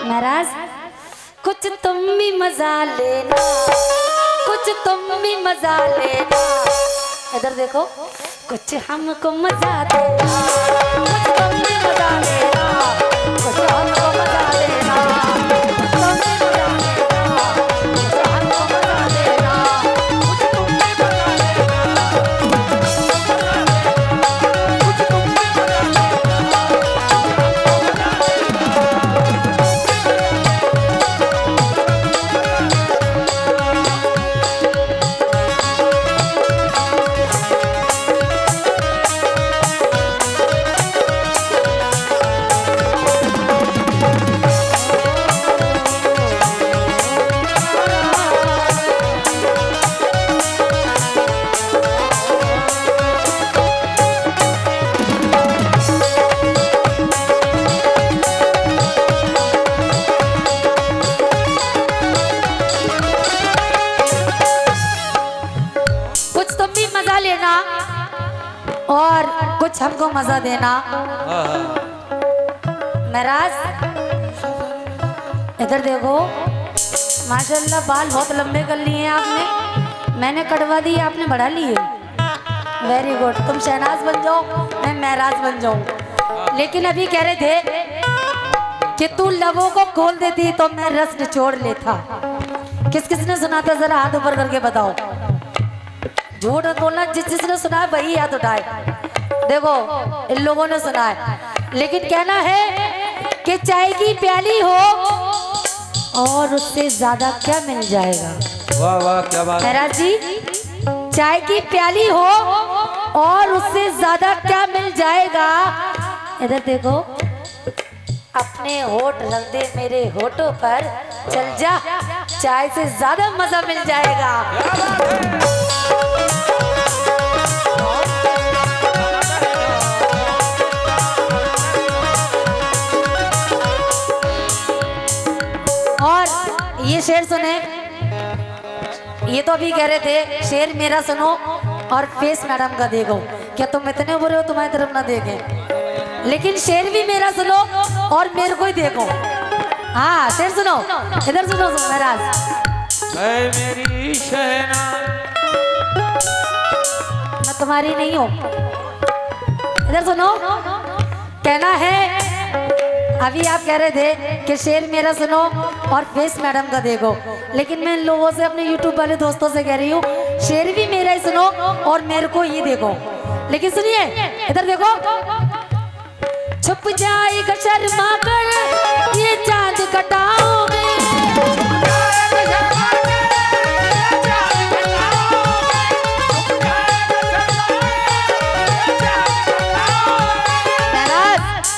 महाराज कुछ तुम भी मजा लेना, कुछ तुम भी मजा लेना। इधर देखो, कुछ हमको मजा देना, कुछ तुम भी मजा लेना, कुछ हमको मजा देना, कुछ तुम भी मजा लेना, कुछ हमको मजा देना, कुछ तुम भी मजा लेना, कुछ तुम भी मजा लेना। और कुछ हमको मजा देना। महाराज इधर देखो, माशाल्लाह बाल बहुत लंबे कर लिए हैं आपने, मैंने कटवा दिए आपने बढ़ा लिए। वेरी गुड, तुम शहनाज बन जाओ मैं महराज बन जाऊं। लेकिन अभी कह रहे थे कि तू लबों को खोल देती तो मैं रस निचोड़ लेता। किस किसने सुना था, जरा हाथ ऊपर करके बताओ। झूठ बोलना, जिस जिसने सुना है वही हाथ उठाए। देखो इन लोगों ने सुना है, लेकिन कहना है कि चाय की प्याली हो और उससे ज्यादा क्या मिल जाएगा। वाह वाह क्या बात। महाराज जी, चाय की प्याली हो और उससे ज्यादा क्या मिल जाएगा। इधर देखो, अपने होठ रख दे मेरे होठों पर, चल जा चाय से ज्यादा मजा मिल जाएगा। और ये शेर सुने, ये तो अभी कह रहे थे शेर मेरा सुनो और फेस मैडम का देखो। क्या तुम इतने बुरे हो तुम्हारी तरफ ना देखें, लेकिन शेर भी मेरा सुनो और मेरे को ही देखो। हाँ शेर सुनो, इधर सुनो महाराज। मेरी शहना मैं तुम्हारी नहीं हूँ, इधर सुनो। कहना है, अभी आप कह रहे थे कि शेर मेरा सुनो और फेस मैडम का देखो, लेकिन मैं इन लोगों से, अपने YouTube वाले दोस्तों से कह रही हूँ, शेर भी मेरा ही सुनो और मेरे को ही देखो। लेकिन सुनिए, इधर देखो। छुप जाएगा शर्मा कर ये चांद कटाओ में,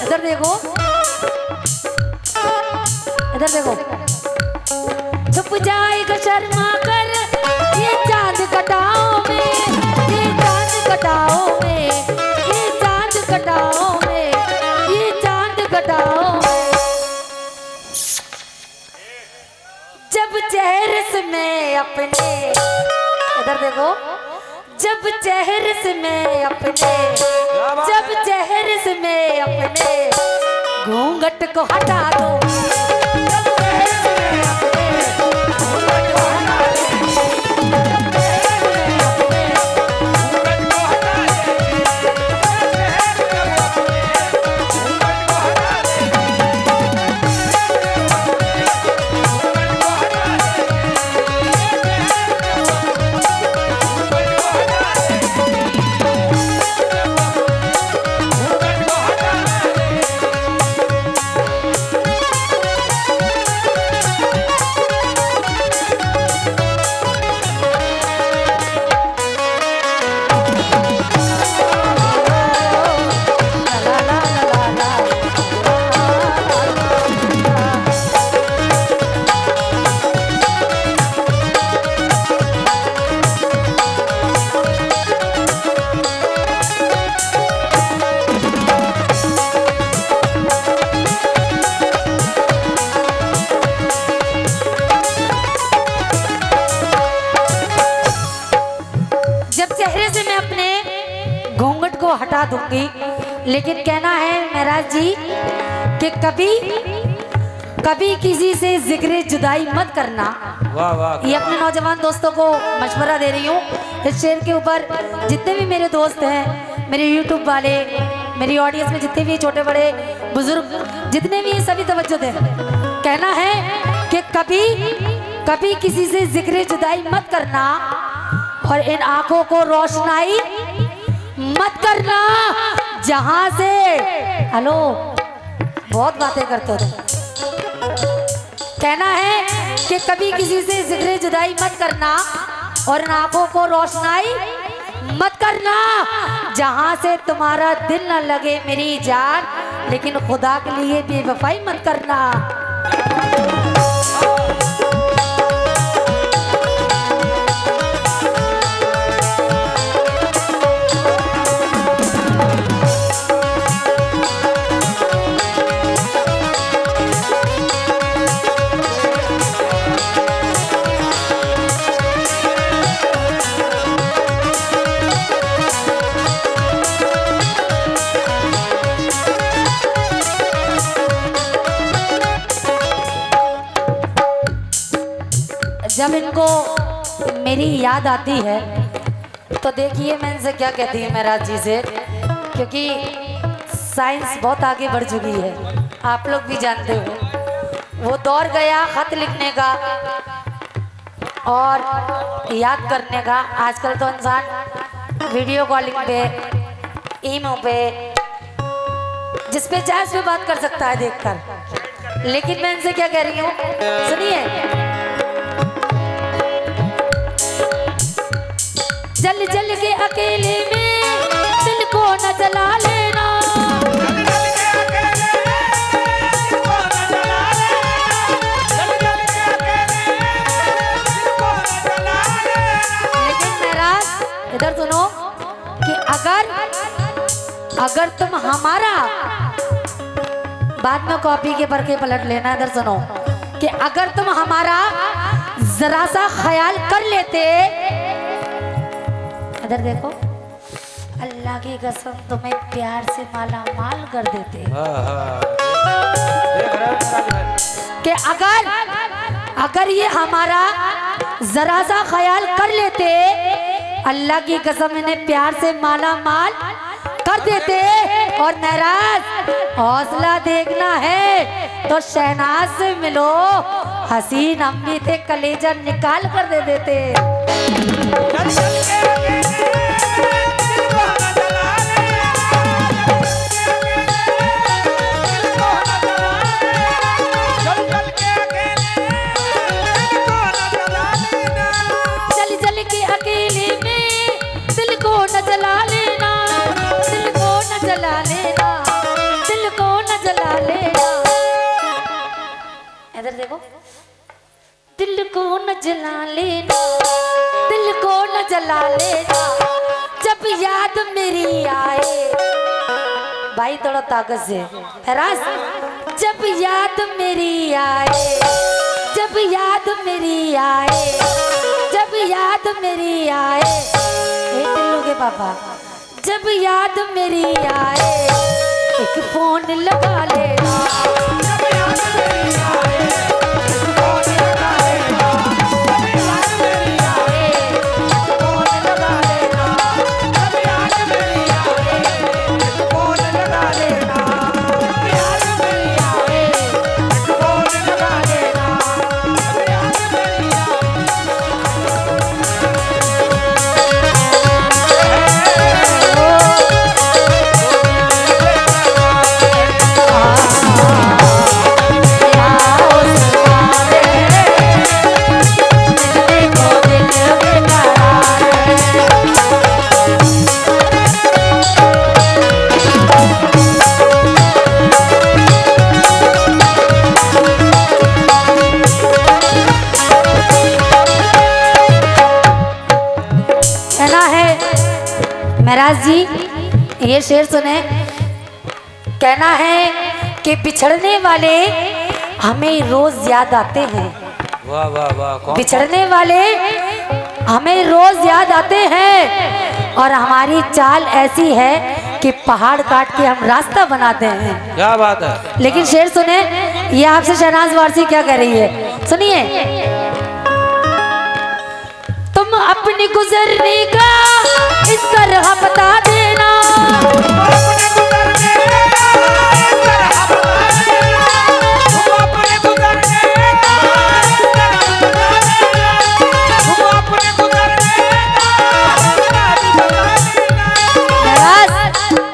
इधर देखो, इधर देखो। छुप जाएगा शर्मा कर ये चांद कटाओ में, ये चांद कटाओ में, ये चांद कटाओ में, ये चांद कटाओ में। जब चेहरे से मैं अपने, इधर देखो, जब चेहरे से मैं अपने, जब चेहरे से मैं अपने घूंघट को हटा दो, हटा दूंगी। लेकिन कहना है महाराज जी कि कभी कभी किसी से जिक्र जुदाई मत करना। वाह वाह ये अपने नौजवान दोस्तों को मशवरा दे रही हूँ। इस शेर के ऊपर जितने भी मेरे दोस्त हैं, मेरे यूट्यूब वाले, मेरी ऑडियंस में जितने भी छोटे बड़े बुजुर्ग जितने भी हैं, सभी तवज्जो दें। कहना है कि कभी किसी से जिक्र जुदाई मत करना और इन आंखों को रोशनाई मत करना जहां से। हेलो, बहुत बातें करते हो। कहना है कि कभी किसी से जिक्र जुदाई मत करना और इन आंखों को रोशनाई मत करना जहां से तुम्हारा दिल न लगे मेरी जान, लेकिन खुदा के लिए बेवफाई मत करना। जब इनको मेरी याद आती है तो देखिए मैं इनसे क्या कहती हूँ महराज जी से, क्योंकि साइंस बहुत आगे बढ़ चुकी है, आप लोग भी जानते हो। वो दौर गया खत लिखने का और याद करने का। आजकल तो इंसान वीडियो कॉलिंग पे, ईमो पे, जिस पे चाहे उस पे बात कर सकता है देखकर। लेकिन मैं इनसे क्या कह रही हूँ, सुनिए। जल जल के अकेले में दिल को न जला लेना, लेकिन महराज इधर सुनो कि अगर तुम हमारा, बाद में कॉपी के पर के पलट लेना, इधर सुनो कि अगर तुम हमारा जरा सा ख्याल कर लेते, इधर देखो, अल्लाह की कसम तुम्हें प्यार से माला माल कर देते। कि अगर ये हमारा जरा सा ख्याल कर लेते, अल्लाह की कसम इन्हें प्यार से माला माल कर देते। और महराज हौसला देखना है तो शहनाज से मिलो, हसीन अम्मी थे कलेजा निकाल कर दे देते। इधर देखो, दिल को न जला लेना, दिल को न जला लेना, जब याद मेरी आए। भाई थोड़ा ताकत से राज, जब याद मेरी आए, जब याद मेरी आए, जब याद मेरी आए, दिल्लू के पापा, जब याद मेरी आए एक फोन लगा लेना, जब याद मेरी आए एक फोन लगा लेना, जब याद मेरी आए एक फोन लगा लेना, जब याद मेरी आए एक फोन लगा लेना, जब याद मेरी आए एक फोन लगा लेना, जब याद मेरी महराज जी ये शेर सुने। कहना है कि बिछड़ने वाले हमें रोज याद आते हैं। वाह वाह वाह। बिछड़ने वाले हमें रोज याद आते हैं और हमारी चाल ऐसी है कि पहाड़ काट के हम रास्ता बनाते हैं। क्या बात है। लेकिन शेर सुने ये आपसे शहनाज वारसी क्या कह रही है, सुनिए। तुम अपनी गुजरने का इस तरह बता देना,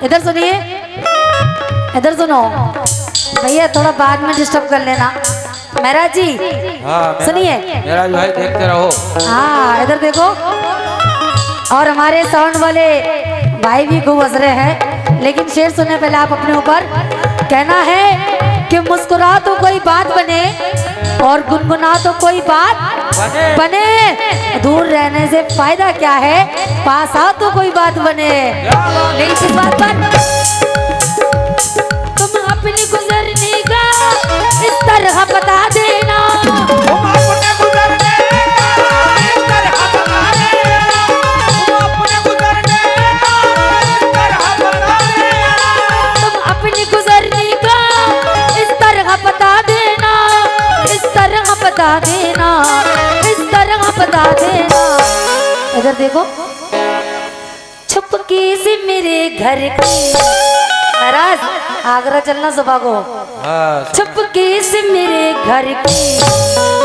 इधर सुनिए, इधर सुनो भैया, थोड़ा बाद में डिस्टर्ब कर लेना। महाराज जी हाँ सुनिए, मेरा भाई देखते रहो। हाँ इधर देखो। और हमारे साउंड वाले भाई भी खूब हंस रहे हैं, लेकिन शेर सुनने पहले आप अपने ऊपर कहना है कि मुस्कुरा तो कोई बात बने और गुनगुना तो कोई बात बने। दूर रहने से फायदा क्या है, पास आ तो कोई बात बने। लेकिन किस बात पर, तुम अपनी गुजरने का इस तरह बता देना, तुम अपने गुजरने का इस तरह बता देना, तुम अपने गुजरने का इस तरह बता देना, तुम अपनी गुजरने का इस तरह बता देना, इस तरह बता देना, इस तरह बता देना। इधर देखो, छुपके से मेरे घर की, महाराज आगरा चलना सुबह को, हाँ छुपके से मेरे घर की,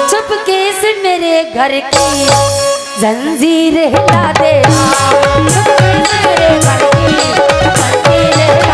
छुपके से मेरे घर की जंजीर हिला देना, छुपके से मेरे घर की जंजीर